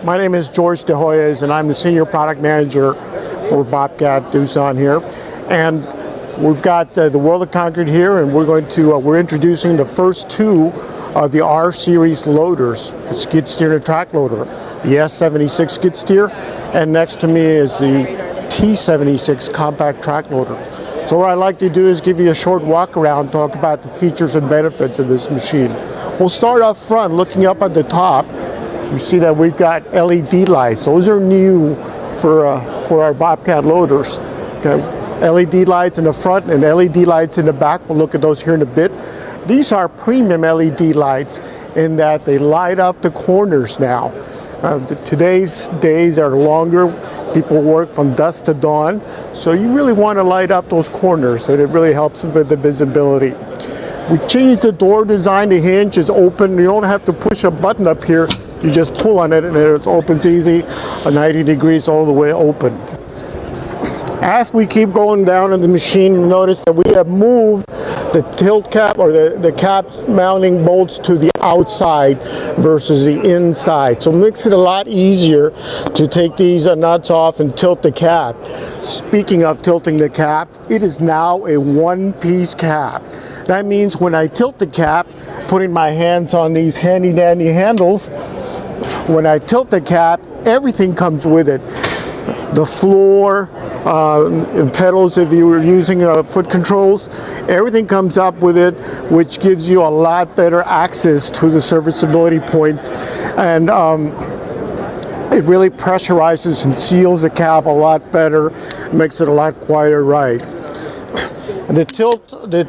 My name is George De Hoyes, and I'm the Senior Product Manager for Bobcat Design here. And we've got the World of Concrete here, and we're introducing the first two of the R-Series loaders, the skid steer and track loader, the S76 skid steer, and next to me is the T76 compact track loader. So what I'd like to do is give you a short walk around, talk about the features and benefits of this machine. We'll start up front, looking up at the top. You see that we've got LED lights. Those are new for our Bobcat loaders. Okay. LED lights in the front and LED lights in the back. We'll look at those here in a bit. These are premium LED lights in that they light up the corners now. Today's days are longer. People work from dusk to dawn, so you really want to light up those corners, and it really helps with the visibility. We changed the door design. The hinge is open. You don't have to push a button up here. You just pull on it and it opens easy, 90 degrees all the way open. As we keep going down in the machine, you notice that we have moved the tilt cap or the cap mounting bolts to the outside versus the inside. So it makes it a lot easier to take these nuts off and tilt the cap. Speaking of tilting the cap, it is now a one-piece cap. That means when I tilt the cap, putting my hands on these handy-dandy handles, when I tilt the cap, everything comes with it. The floor, pedals if you were using foot controls, everything comes up with it, which gives you a lot better access to the serviceability points, and it really pressurizes and seals the cap a lot better, makes it a lot quieter ride. The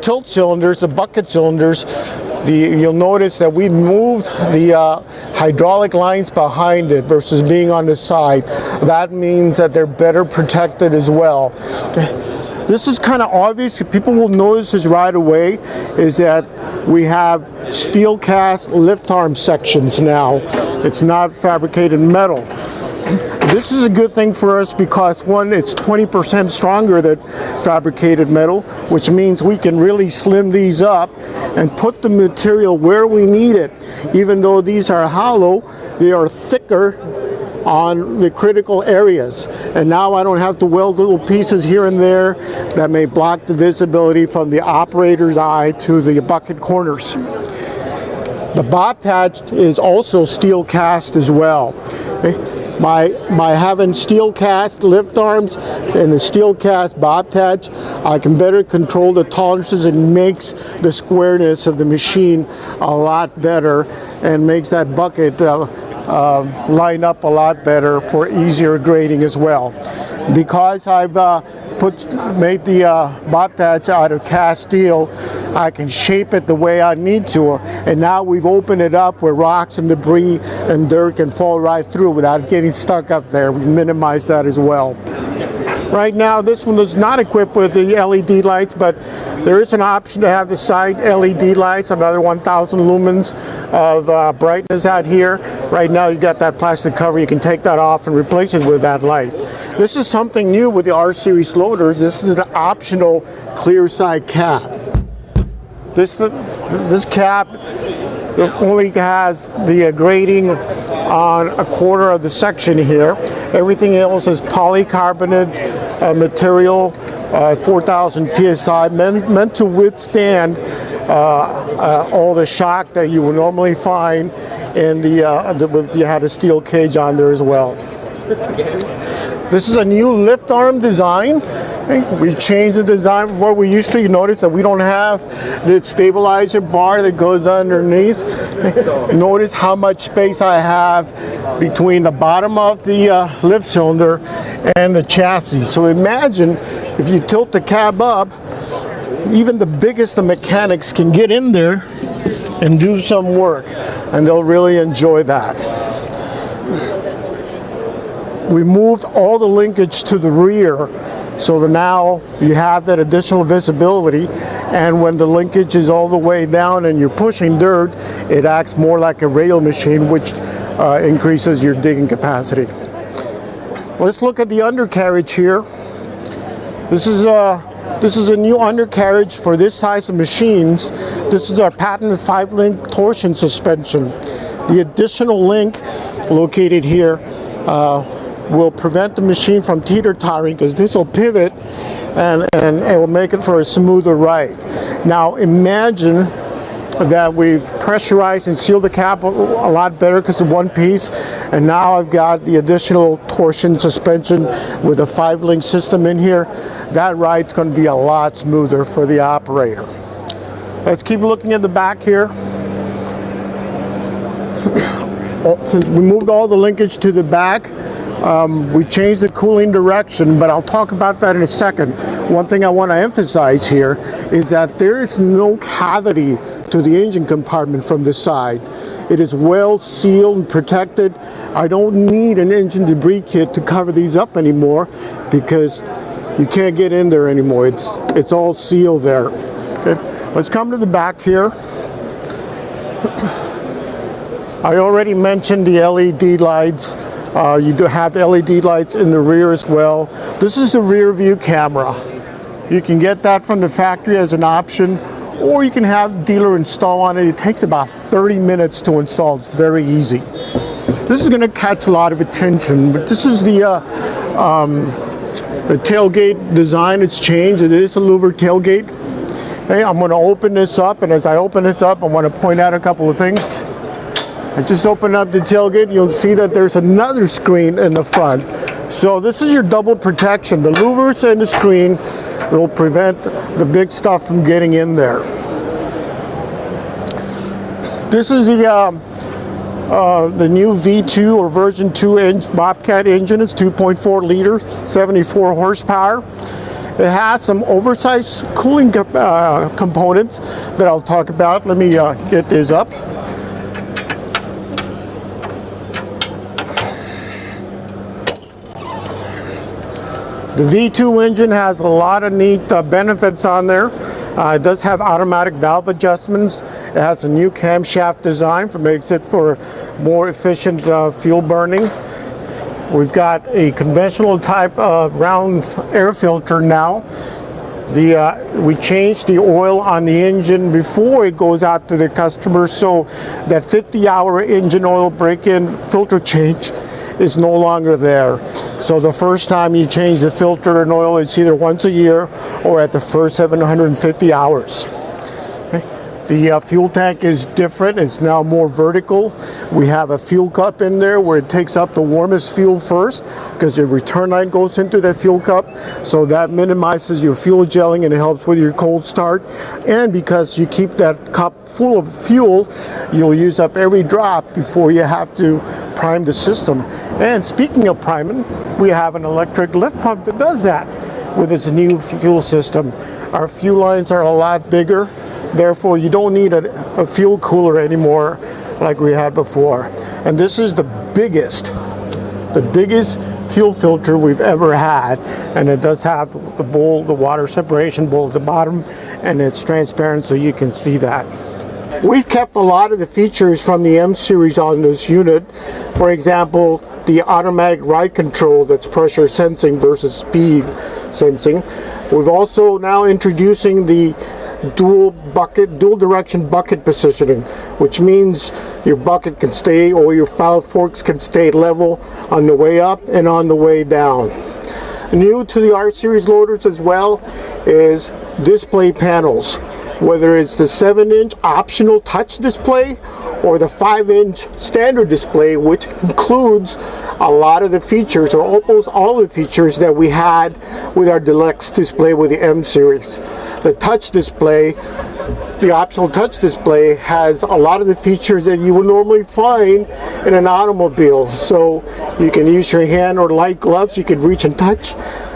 tilt cylinders, the bucket cylinders, you'll notice that we moved the hydraulic lines behind it versus being on the side. That means that they're better protected as well. This is kind of obvious. People will notice this right away, is that we have steel cast lift arm sections now. It's not fabricated metal. This is a good thing for us because, one, it's 20% stronger than fabricated metal, which means we can really slim these up and put the material where we need it. Even though these are hollow, they are thicker on the critical areas. And now I don't have to weld little pieces here and there that may block the visibility from the operator's eye to the bucket corners. The Bobcat is also steel cast as well. Okay? By having steel cast lift arms and the steel cast Bobcat, I can better control the tolerances and makes the squareness of the machine a lot better, and makes that bucket line up a lot better for easier grading as well. Because I've made the Bobcat out of cast steel, I can shape it the way I need to, and now we've opened it up where rocks and debris and dirt can fall right through without getting stuck up there. We minimize that as well. Right now, this one is not equipped with the LED lights, but there is an option to have the side LED lights, another 1,000 lumens of brightness out here. Right now, you got that plastic cover. You can take that off and replace it with that light. This is something new with the R-Series loaders. This is an optional clear side cap. This cap only has the grading on a quarter of the section here. Everything else is polycarbonate material, 4,000 psi, meant to withstand all the shock that you would normally find in if you had a steel cage on there as well. This is a new lift arm design. We've changed the design from what we used to. You notice that we don't have the stabilizer bar that goes underneath. Notice how much space I have between the bottom of the lift cylinder and the chassis. So imagine if you tilt the cab up, even the biggest of mechanics can get in there and do some work, and they'll really enjoy that. We moved all the linkage to the rear, so that now you have that additional visibility, and when the linkage is all the way down and you're pushing dirt, it acts more like a rail machine, which increases your digging capacity. Let's look at the undercarriage here. This is a new undercarriage for this size of machines. This is our patented 5-link torsion suspension. The additional link located here will prevent the machine from teeter-tottering, because this will pivot and it will make it for a smoother ride. Now imagine that we've pressurized and sealed the cap a lot better because of one piece, and now I've got the additional torsion suspension with a 5-link system in here. That ride's going to be a lot smoother for the operator. Let's keep looking at the back here. Since we moved all the linkage to the back, we changed the cooling direction, but I'll talk about that in a second. One thing I want to emphasize here is that there is no cavity to the engine compartment from this side. It is well sealed and protected. I don't need an engine debris kit to cover these up anymore, because you can't get in there anymore. It's all sealed there. Okay. Let's come to the back here. I already mentioned the LED lights. You do have LED lights in the rear as well. This is the rear view camera. You can get that from the factory as an option, or you can have dealer install on it. It takes about 30 minutes to install. It's very easy. This is going to catch a lot of attention, but this is the tailgate design. It's changed. It is a louver tailgate. Okay, I'm going to open this up, and as I open this up, I want to point out a couple of things. I just open up the tailgate, you'll see that there's another screen in the front. So this is your double protection. The louvers and the screen will prevent the big stuff from getting in there. This is the new V2 or version 2 Bobcat engine. It's 2.4 liter, 74 horsepower. It has some oversized cooling components that I'll talk about. Let me get this up. The V2 engine has a lot of neat benefits on there. It does have automatic valve adjustments. It has a new camshaft design that makes it for more efficient fuel burning. We've got a conventional type of round air filter now. We changed the oil on the engine before it goes out to the customer, so that 50-hour engine oil break-in filter change is no longer there. So the first time you change the filter and oil, it's either once a year or at the first 750 hours. The fuel tank is different. It's now more vertical. We have a fuel cup in there where it takes up the warmest fuel first, because your return line goes into that fuel cup. So that minimizes your fuel gelling and it helps with your cold start. And because you keep that cup full of fuel, you'll use up every drop before you have to prime the system. And speaking of priming, we have an electric lift pump that does that with its new fuel system. Our fuel lines are a lot bigger. Therefore, you don't need a fuel cooler anymore like we had before. And this is the biggest fuel filter we've ever had. And it does have the bowl, the water separation bowl at the bottom, and it's transparent so you can see that. We've kept a lot of the features from the M series on this unit. For example, the automatic ride control that's pressure sensing versus speed sensing. We've also now introducing the dual direction bucket positioning, which means your bucket can stay, or your valve forks can stay level on the way up and on the way down. New to the R-Series loaders as well is display panels, whether it's the 7-inch optional touch display or the 5-inch standard display, which includes a lot of the features, or almost all the features that we had with our deluxe display with the M series. The touch display, the optional touch display, has a lot of the features that you would normally find in an automobile. So you can use your hand or light gloves, you can reach and touch.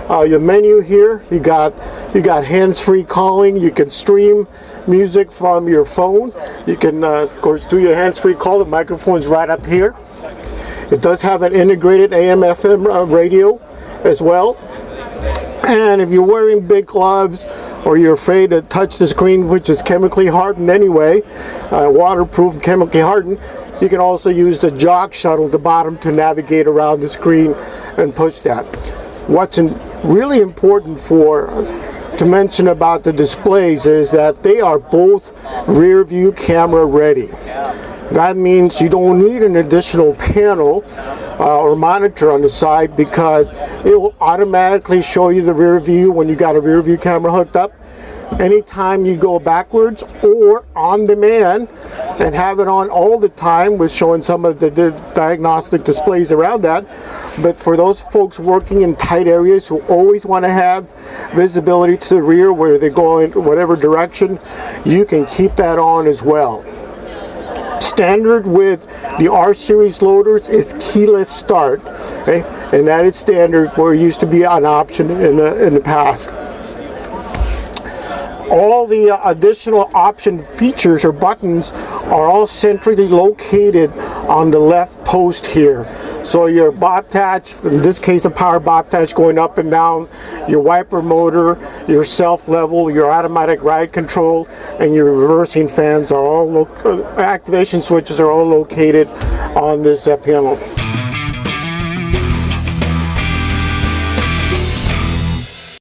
Your menu here, you got hands-free calling. You can stream music from your phone. You can of course do your hands-free call. The microphone's right up here. It does have an integrated AM/FM radio as well. And if you're wearing big gloves or you're afraid to touch the screen, which is chemically hardened anyway, waterproof, chemically hardened, you can also use the jog shuttle at the bottom to navigate around the screen and push that. What's really important to mention about the displays is that they are both rear view camera ready. That means you don't need an additional panel or monitor on the side, because it will automatically show you the rear view when you got a rear view camera hooked up. Anytime you go backwards or on demand, and have it on all the time with showing some of the diagnostic displays around that. But for those folks working in tight areas who always want to have visibility to the rear where they go in whatever direction, you can keep that on as well. Standard with the R-Series loaders is keyless start, okay? And that is standard, where it used to be an option in the past. All the additional option features or buttons are all centrally located on the left post here. So your bob attach, in this case a power bob attach going up and down, your wiper motor, your self level, your automatic ride control, and your reversing fans are all activation switches are all located on this panel.